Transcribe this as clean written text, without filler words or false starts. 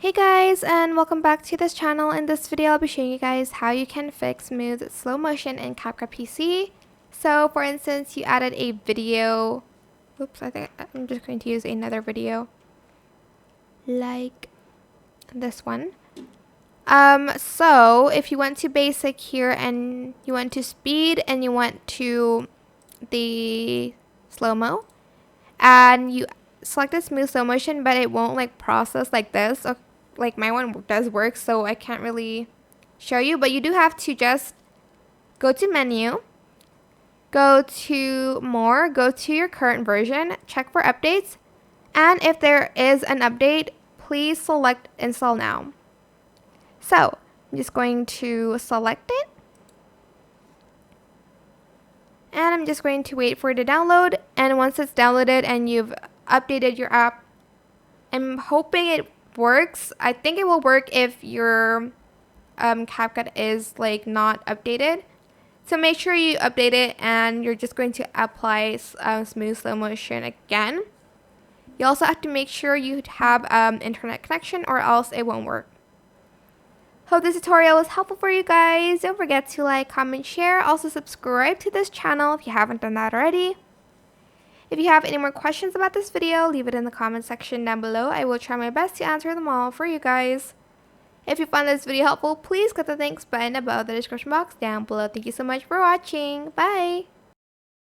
Hey guys, and welcome back to this channel. In this video I'll be showing you guys how you can fix smooth slow motion in CapCut PC. So for instance, you added a video. Oops, I think I'm just going to use another video like this one. So if you went to basic here and you went to speed and you went to the slow-mo and you selected smooth slow motion, but it won't like process like this. Like my one does work, so I can't really show you, but you do have to just go to menu, go to more, go to your current version, check for updates, and if there is an update, please select install now. So I'm just going to select it, and I'm just going to wait for it to download. And once it's downloaded and you've updated your app, I'm hoping it works. I think it will work if your CapCut is like not updated. So make sure you update it, and you're just going to apply smooth slow motion again. You also have to make sure you have internet connection, or else it won't work. Hope this tutorial was helpful for you guys. Don't forget to like, comment, share. Also subscribe to this channel if you haven't done that already. If you have any more questions about this video, leave it in the comment section down below. I will try my best to answer them all for you guys. If you found this video helpful, please click the thanks button above the description box down below. Thank you so much for watching. Bye!